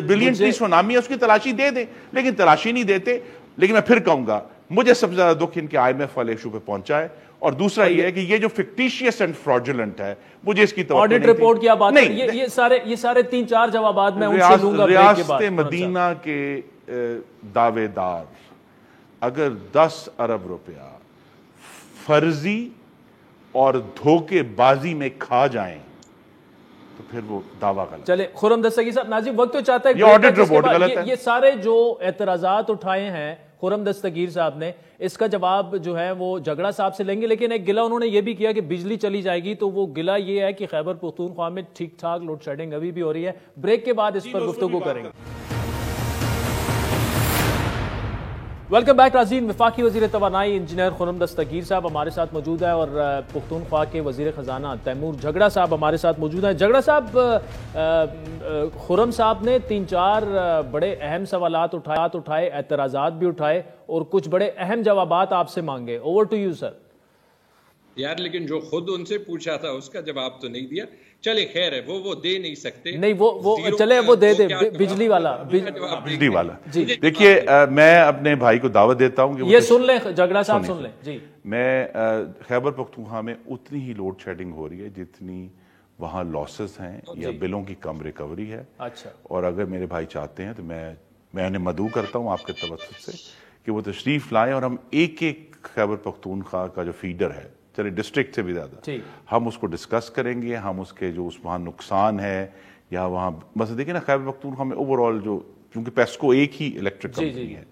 بلین ٹری سونامی ہے اس کی تلاشی دے دیں, لیکن تلاشی نہیں دیتے. لیکن میں پھر کہوں گا مجھے سب سے زیادہ دکھ ان کے آئی ایم ایف والے ایشو پہ پہنچا ہے. اور دوسرا یہ ہے کہ یہ جو فکٹیشیس اینڈ فراڈولنٹ ہے, مجھے اس کی توقع نہیں تھی. آڈٹ رپورٹ کی بات نہیں, یہ سارے 3-4 جوابات میں ان سے لوں گا. ریاست مدینہ کے دعوے دار اگر 10 ارب روپیہ فرضی اور دھوکے بازی میں کھا جائیں تو پھر وہ دعویٰ غلط. چلے خرم دستگیر صاحب، ناظرین وقت تو چاہتا ہے یہ آڈٹ رپورٹ غلط ہے. یہ سارے جو اعتراضات اٹھائے ہیں خرم دستگیر صاحب نے، اس کا جواب جو ہے وہ جھگڑا صاحب سے لیں گے، لیکن ایک گلہ انہوں نے یہ بھی کیا کہ بجلی چلی جائے گی، تو وہ گلہ یہ ہے کہ خیبر پختونخوا میں ٹھیک ٹھاک لوڈ شیڈنگ ابھی بھی ہو رہی ہے. بریک کے بعد اس پر گفتگو کریں گے. ویلکم بیک ناظرین. وفاقی وزیر توانائی انجینئر خرم دستگیر صاحب ہمارے ساتھ موجود ہے اور پختونخوا کے وزیر خزانہ تیمور جھگڑا صاحب ہمارے ساتھ موجود ہیں. جھگڑا صاحب، خرم صاحب نے 3-4 بڑے اہم سوالات اٹھائے، اعتراضات بھی اٹھائے اور کچھ بڑے اہم جوابات آپ سے مانگے. Over to you sir. یار لیکن جو خود ان سے پوچھا تھا اس کا جواب تو نہیں دیا. چلے خیر ہے، وہ دے نہیں سکتے. نہیں وہ چلے وہ دے دے. بجلی والا جی دیکھیے، میں اپنے بھائی کو دعوت دیتا ہوں کہ یہ سن لیں جھگڑا صاحب، سن لیں. جی میں خیبر پختونخوا میں اتنی ہی لوڈ شیڈنگ ہو رہی ہے جتنی وہاں لاسز ہیں یا بلوں کی کم ریکوری ہے. اچھا. اور اگر میرے بھائی چاہتے ہیں تو میں انہیں مدعو کرتا ہوں آپ کے توسط سے کہ وہ تشریف لائیں اور ہم ایک خیبر پختونخوا کا جو فیڈر ہے، چلے ڈسٹرکٹ سے بھی زیادہ، ہم اس کو ڈسکس کریں گے. ہم اس کے جو وہاں نقصان ہے یا وہاں بس دیکھیں نا، خیبر پختونخوا میں اوور آل جو، کیونکہ پیسکو ایک ہی الیکٹرک کمپنی ہے،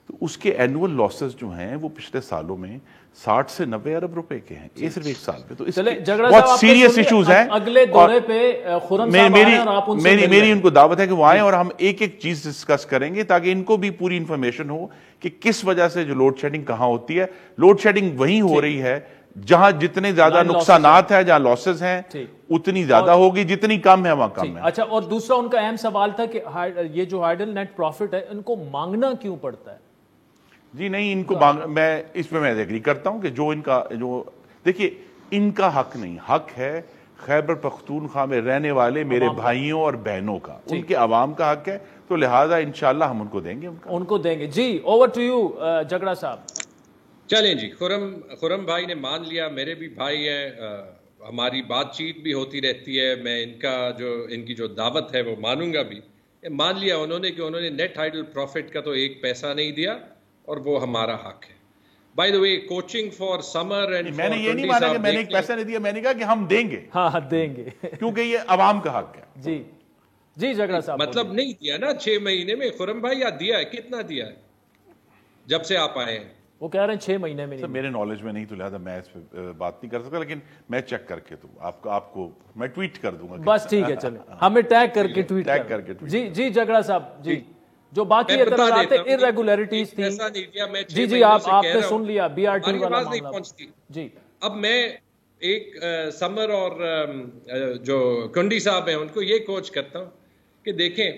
تو اس کے اینول لاسز جو ہیں وہ پچھلے سالوں میں 60 سے 90 ارب روپے کے ہیں، یہ صرف ایک سال پہ. تو اس بہت سیریس ایشوز ہیں. اگلے دورے پہ خرم صاحب آئیں اور آپ ان سے میری ان کو دعوت ہے کہ وہ آئیں اور ہم ایک چیز ڈسکس کریں گے تاکہ ان کو بھی پوری انفارمیشن ہو کہ کس وجہ سے جو لوڈ شیڈنگ کہاں ہوتی ہے. لوڈ شیڈنگ وہیں ہو رہی ہے جہاں جتنے زیادہ نقصانات ہیں، جہاں لاسز ہیں اتنی زیادہ ہوگی، جتنی کم ہے وہاں کم ہے. اچھا، اور دوسرا ان کا اہم سوال تھا کہ یہ جو ہائیڈل نیٹ پروفٹ ہے ان کو مانگنا کیوں پڑتا ہے؟ جی نہیں، ان کو میں اس پہ میں ایگری کرتا ہوں کہ جو دیکھیے ان کا حق نہیں، حق ہے خیبر پختونخوا میں رہنے والے میرے بھائیوں اور بہنوں کا، ان کے عوام کا حق ہے. تو لہٰذا انشاءاللہ ہم ان کو دیں گے. ان کو دیں گے. جی اوور ٹو یو جھگڑا صاحب. چلیں جی، خرم بھائی نے مان لیا، میرے بھی بھائی ہیں، ہماری بات چیت بھی ہوتی رہتی ہے. میں ان کی جو دعوت ہے وہ مانوں گا بھی. مان لیا انہوں نے کہ انہوں نے نیٹ ہائیڈل پروفٹ کا تو ایک پیسہ نہیں دیا اور وہ ہمارا حق ہے. By the way, coaching for summer and میں نے یہ نہیں مانا کہ میں نے ایک پیسہ نہیں دیا، میں نے کہا کہ ہم دیں گے. ہاں دیں گے کیونکہ یہ عوام کا حق ہے. جی جھگڑا صاحب، مطلب نہیں دیا نا 6 مہینے میں. خرم بھائی یا دیا ہے؟ کتنا دیا ہے جب سے آپ آئے ہیں؟ وہ کہہ رہے ہیں 6 مہینے میں. میرے نالج میں نہیں، تو لہٰذا میں اس پہ بات نہیں کر سکتا، لیکن میں چیک کر کے آپ کو میں ٹویٹ کر دوں گا. بس ٹھیک ہے، چلیں ہمیں ٹیگ کر کے ٹویٹ کر کے. جی جھگڑا صاحب، جی جو باقی اعتراضات irregularities تھی، جی آپ نے سن لیا BRT والا معاملہ. جی اب میں ایک سمر اور جو کنڈی صاحب ہیں ان کو یہ کوچ کرتا ہوں کہ دیکھیں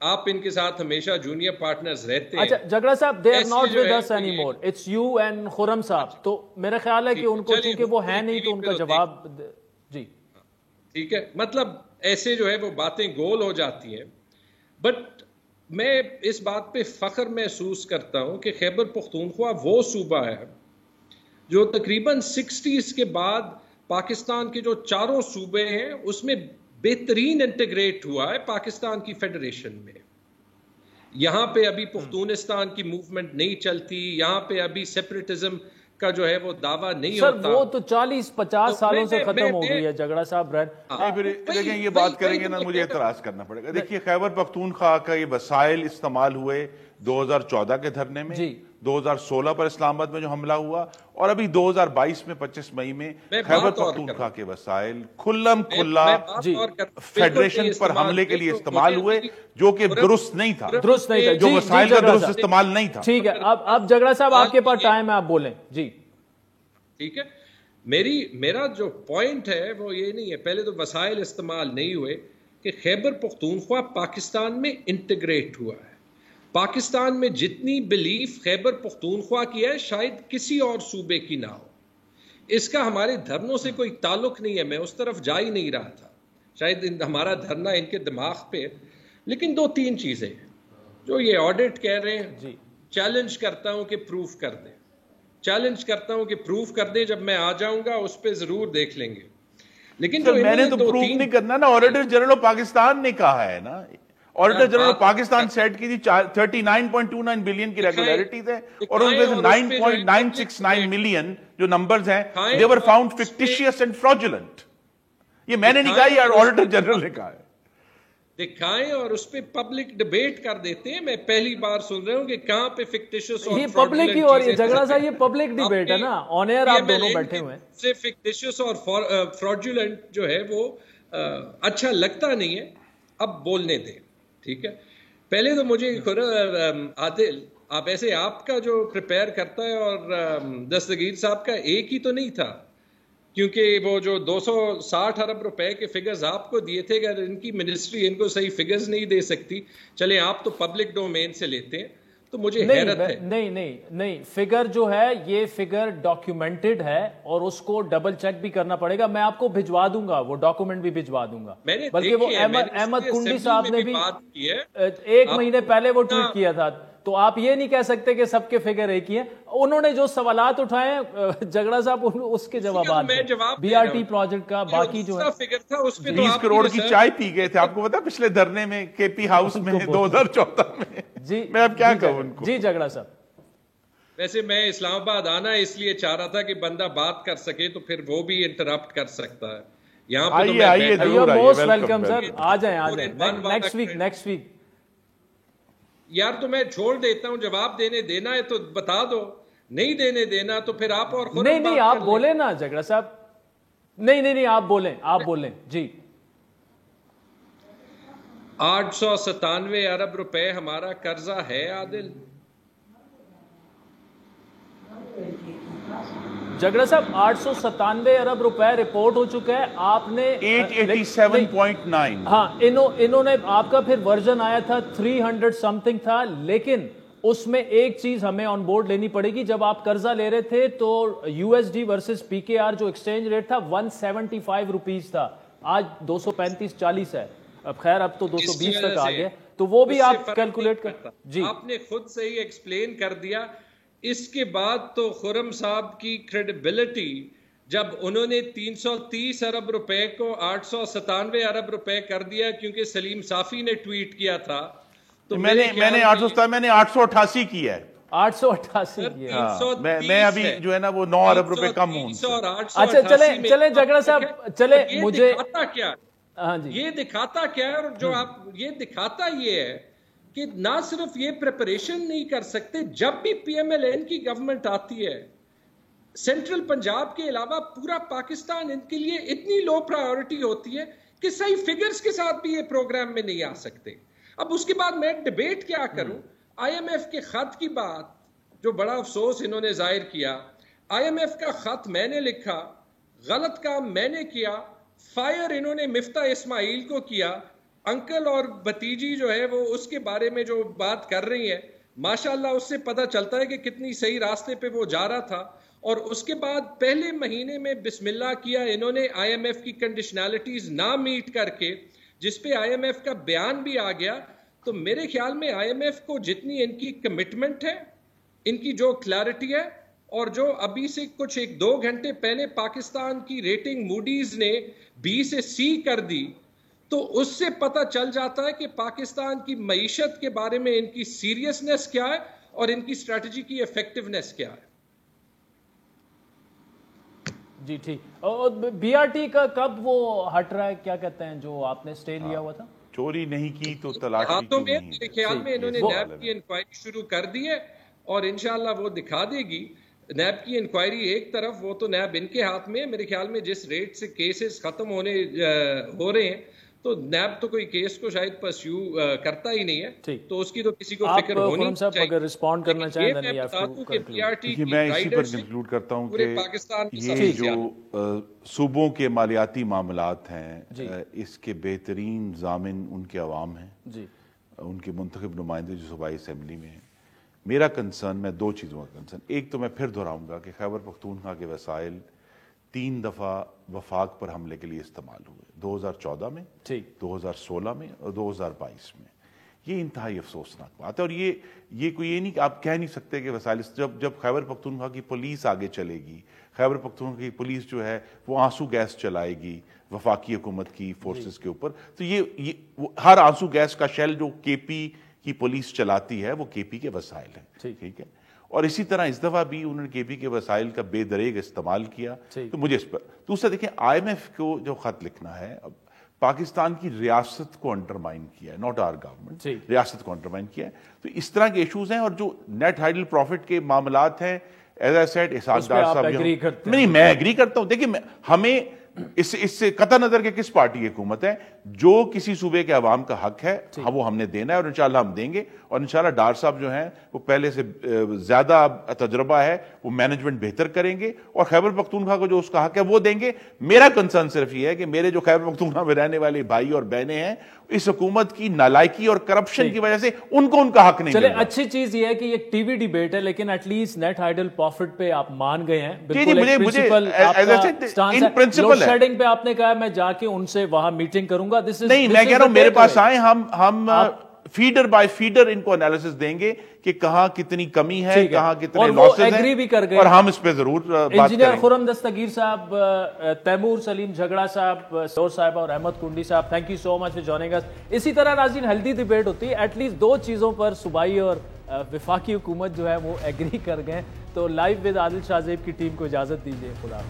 آپ ان کے ساتھ ہمیشہ جونیئر پارٹنرز رہتے ہیں. اچھا جھگڑا صاحب، they are not with us anymore, it's you and خرم صاحب. تو میرا خیال ہے کہ ان کو چونکہ وہ ہیں نہیں تو ان کا جواب. جی ٹھیک ہے، مطلب ایسے جو ہے وہ باتیں گول ہو جاتی ہیں. بٹ میں اس بات پہ فخر محسوس کرتا ہوں کہ خیبر پختونخوا وہ صوبہ ہے جو تقریباً 60s کے بعد پاکستان کے جو 4 صوبے ہیں اس میں بہترین انٹیگریٹ ہوا ہے پاکستان کی فیڈریشن میں. یہاں پہ ابھی پختونستان کی موومنٹ نہیں چلتی، یہاں پہ ابھی سیپریٹزم کا جو ہے وہ دعویٰ نہیں ہوتا. سر وہ تو 40-50 سالوں سے ختم ہو گئی ہے جھگڑا صاحب. دیکھیں یہ بات کریں گے نا مجھے اعتراض کرنا پڑے گا. دیکھیے خیبر پختونخوا کا یہ وسائل استعمال ہوئے 2014 کے دھرنے میں، 2016 پر اسلام آباد میں جو حملہ ہوا، اور ابھی 2022 میں 25 مئی میں خیبر پختونخوا کے وسائل کھلم کھلا فیڈریشن پر حملے کے لیے استعمال ہوئے، جو کہ درست نہیں تھا، جو وسائل کا درست استعمال نہیں تھا. ٹھیک ہے، اب جھگڑا صاحب آپ کے پاس ٹائم ہے، آپ بولیں. جی ٹھیک ہے، میرا جو پوائنٹ ہے وہ یہ نہیں ہے. پہلے تو وسائل استعمال نہیں ہوئے کہ خیبر پختونخوا پاکستان میں انٹیگریٹ ہوا ہے. پاکستان میں جتنی بلیف خیبر پختونخوا کی ہے شاید کسی اور صوبے کی نہ ہو. اس کا ہمارے دھرنوں سے کوئی تعلق نہیں ہے، میں اس طرف جا ہی نہیں رہا تھا. شاید ہمارا دھرنا ان کے دماغ پہ. لیکن 2-3 چیزیں جو یہ آڈٹ کہہ رہے ہیں، چیلنج کرتا ہوں کہ پروف کر دیں. چیلنج کرتا ہوں کہ پروف کر دیں. جب میں آ جاؤں گا اس پہ ضرور دیکھ لیں گے. لیکن میں نے تو پروف نہیں کرنا نا، آڈیٹر جنرل آف پاکستان نے کہا ہے نا. Auditor general of Pakistan set کی تھی 39.29 بلین کی ریگولیرٹیز ہیں، اور ان میں سے 9.969 ملین جو نمبرز ہیں they were found fictitious and fraudulent. یہ میں نے نہیں کہا، یہ آڈیٹر جنرل نے کہا ہے. دکھائیں اور اس پہ پبلک ڈبیٹ کر دیتے ہیں. میں پہلی بار سن رہا ہوں کہ کہاں پہ فکٹیشس اور یہ پبلک ہی، اور یہ جھگڑا صاحب یہ پبلک ڈبیٹ ہے نا، آن ایئر آپ دونوں بیٹھے ہوئے ہیں. سے فکٹیشس اور فراڈولنٹ جو ہے وہ اچھا لگتا نہیں ہے. اب بولنے دیں، ٹھیک ہے. پہلے تو مجھے عادل، آپ ایسے آپ کا جو پریپیئر کرتا ہے اور دستگیر صاحب کا ایک ہی تو نہیں تھا، کیونکہ وہ جو 260 ارب روپے کے فگرز آپ کو دیے تھے، اگر ان کی منسٹری ان کو صحیح فگرز نہیں دے سکتی، چلیں آپ تو پبلک ڈومین سے لیتے ہیں، تو مجھے حیرت ہے. نہیں فگر جو ہے یہ فگر ڈاکیومنٹڈ ہے اور اس کو ڈبل چیک بھی کرنا پڑے گا. میں آپ کو بھجوا دوں گا، وہ ڈاکومنٹ بھی بھجوا دوں گا. بلکہ وہ احمد کنڈی صاحب نے بھی 1 مہینے پہلے وہ ٹویٹ کیا تھا. تو آپ یہ نہیں کہہ سکتے کہ سب کے فگر ایک ہی ہیں. انہوں نے جو سوالات اٹھائے ہیں جھگڑا صاحب، اس کے جوابات بی آر ٹی پروجیکٹ کا باقی جو ہے 20 کروڑ کی چائے پی گئے تھے، آپ کو پتا پچھلے دھرنے میں کے پی ہاؤس میں 2014 میں. جی میں اب کیا کہوں ان کو. جی جھگڑا صاحب، ویسے میں اسلام آباد آنا اس لیے چاہ رہا تھا کہ بندہ بات کر سکے تو پھر وہ بھی انٹرپٹ کر سکتا ہے. یہاں پہ آئیے موسٹ ویلکم سر، آ جائیں نیکسٹ ویک. یار تو میں چھوڑ دیتا ہوں، جواب دینا ہے تو بتا دو، نہیں دینے دینا تو پھر آپ اور نہیں آپ بولیں نا جھگڑا صاحب. نہیں آپ بولیں جی. 897 ارب روپے ہمارا قرضہ ہے عادل. جھگڑا صاحب 897 ارب روپے رپورٹ ہو چکا ہے. آپ نے 887.9. ہاں انہوں نے آپ کا پھر ورژن آیا تھا 300 سم تھنگ تھا، لیکن اس میں ایک چیز ہمیں آن بورڈ لینی پڑے گی. جب آپ قرضہ لے رہے تھے تو یو ایس ڈی ورسز پی کے آر جو ایکسچینج ریٹ تھا 175 روپیز تھا، آج 235-40 ہے. اب خیر اب تو 220 تک آ گیا، تو وہ بھی آپ کیلکولیٹ کر. جی آپ نے خود سے ہی ایکسپلین کر دیا. اس کے بعد تو خرم صاحب کی کریڈیبلٹی، جب انہوں نے 330 ارب روپے کو 897 ارب روپے کر دیا کیونکہ سلیم صافی نے ٹویٹ کیا تھا، تو میں نے 888 کی ہے. 888 میں ابھی جو ہے نا وہ 9 ارب روپے کم ہوں. اچھا چلیں جھگڑا صاحب، چلیں مجھے یہ دکھاتا کیا ہے، اور جو آپ یہ دکھاتا یہ ہے کہ نہ صرف یہ پریپریشن نہیں کر سکتے، جب بھی پی ایم ایل این کی گورنمنٹ آتی ہے، سینٹرل پنجاب کے علاوہ پورا پاکستان ان کے لیے اتنی لو پرائیورٹی ہوتی ہے کہ صحیح فگرز کے ساتھ بھی یہ پروگرام میں نہیں آ سکتے. اب اس کے بعد میں ڈیبیٹ کیا کروں؟ آئی ایم ایف کے خط کی بات، جو بڑا افسوس انہوں نے ظاہر کیا. آئی ایم ایف کا خط میں نے لکھا، غلط کام میں نے کیا، فائر انہوں نے مفتاح اسماعیل کو کیا. انکل اور بھتیجی جو ہے وہ اس کے بارے میں جو بات کر رہی ہیں، ماشاءاللہ اس سے پتہ چلتا ہے کہ کتنی صحیح راستے پہ وہ جا رہا تھا. اور اس کے بعد پہلے مہینے میں بسم اللہ کیا انہوں نے آئی ایم ایف کی کنڈیشنالٹیز نہ میٹ کر کے، جس پہ آئی ایم ایف کا بیان بھی آ گیا. تو میرے خیال میں آئی ایم ایف کو جتنی ان کی کمٹمنٹ ہے، ان کی جو کلیئرٹی ہے، اور جو ابھی سے کچھ 1-2 گھنٹے پہلے پاکستان کی ریٹنگ موڈیز نے B سے C کر دی، تو اس سے پتہ چل جاتا ہے کہ پاکستان کی معیشت کے بارے میں ان کی سیریسنس کیا ہے اور ان کی اسٹریٹجی کی ایفیکٹونیس کیا ہے. جی ٹھیک. اور بی آر ٹی کا کب وہ ہٹ رہا ہے، کیا کہتے ہیں، جو آپ نے سٹے لیا ہوا تھا؟ چوری نہیں کی تو تلاش بھی کیوں نہیں. میرے خیال میں انہوں نے نیب کی انکوائری شروع کر دی ہے اور انشاءاللہ وہ دکھا دے گی. نیب کی انکوائری ایک طرف، وہ تو نیب ان کے ہاتھ میں. میرے خیال میں جس ریٹ سے کیسز ختم ہو رہے ہیں، تو نیب تو کوئی کیس کو شاید پرسیو کرتا ہی نہیں ہے، تو اس کی تو کسی کو فکر ہونی چاہیے. اگر رسپونڈ کرنا چاہیں میں بتا دوں کہ پی آر ٹی کی میں اسی پر کنکلوڈ کرتا ہوں کہ یہ جو صوبوں کے مالیاتی معاملات ہیں، اس کے بہترین ضامن ان کے عوام ہیں، ان کے منتخب نمائندے جو صوبائی اسمبلی میں ہیں. میرا کنسرن، میں 2 چیزوں کا کنسرن، ایک تو میں پھر دہراؤں گا کہ خیبر پختونخوا کے وسائل 3 دفعہ وفاق پر حملے کے لیے استعمال ہوئے، 2014 میں، 2016 میں اور 2022 میں. یہ انتہائی افسوسناک بات ہے. اور یہ کوئی یہ نہیں کہ آپ کہہ نہیں سکتے کہ وسائل، جب خیبر پختونخوا کی پولیس آگے چلے گی، خیبر پختونخوا کی پولیس جو ہے وہ آنسو گیس چلائے گی وفاقی حکومت کی فورسز کے اوپر، تو یہ ہر آنسو گیس کا شیل جو کے پی کی پولیس چلاتی ہے وہ کے پی کے وسائل ہیں. ٹھیک ہے. اور اسی طرح اس دفعہ بھی انہوں نے KP کے وسائل کا بے دریغ استعمال کیا. تو مجھے اس پر دوسرا دیکھیں IMF کو جو خط لکھنا ہے پاکستان کی ریاست کو انڈرمائن کیا ہے, ناٹ آر گورنمنٹ, ریاست کو انڈرمائن کیا ہے. تو اس طرح کے ایشوز ہیں. اور جو نیٹ ہائیڈل پروفٹ کے معاملات ہیں as I said Ishaq Dar صاحب, نہیں میں ایگری کرتا ہوں. دیکھیں ہمیں اس سے قطع نظر کے کس پارٹی کی حکومت ہے, جو کسی صوبے کے عوام کا حق ہے وہ ہم نے دینا ہے اور انشاءاللہ ہم دیں گے. اور انشاءاللہ ڈار صاحب جو ہیں وہ پہلے سے زیادہ تجربہ ہے, وہ مینجمنٹ بہتر کریں گے اور خیبر پختونخوا کو جو اس کا حق ہے وہ دیں گے. میرا کنسرن صرف یہ ہے کہ میرے جو خیبر پختونخوا میں رہنے والے بھائی اور بہنیں ہیں اس حکومت کی نالائکی اور کرپشن کی وجہ سے ان کو ان کا حق نہیں مل رہا. اچھی چیز یہ ہے کہ یہ ٹی وی ڈیبیٹ ہے لیکن at least net hydel profit پہ آپ مان گئے ہیں. لوڈ شیڈنگ پہ آپ نے کہا میں جا کے ان سے وہاں میٹنگ کروں گا. نہیں, میں کہہ رہا ہوں میرے پاس آئیں, ہم فیڈر بائی فیڈر ان کو انالیسس دیں گے کہ کہاں کتنی کمی ہے, کہاں کتنے لاسز ہیں, اور ہم اس پہ ضرور بات کریں. انجینئر خرم دستگیر صاحب, تیمور سلیم جھگڑا صاحب, سور صاحبہ اور Ahmed Kundi Sahib, thank you so much for joining us. اسی طرح ناظرین ہیلدی ڈیبیٹ ہوتی ہے, ایٹ لیسٹ 2 چیزوں پر صوبائی اور وفاقی حکومت جو ہے وہ ایگری کر گئے. تو لائیو ود عادل شاہ زیب کی ٹیم کو اجازت دیجیے. خدا.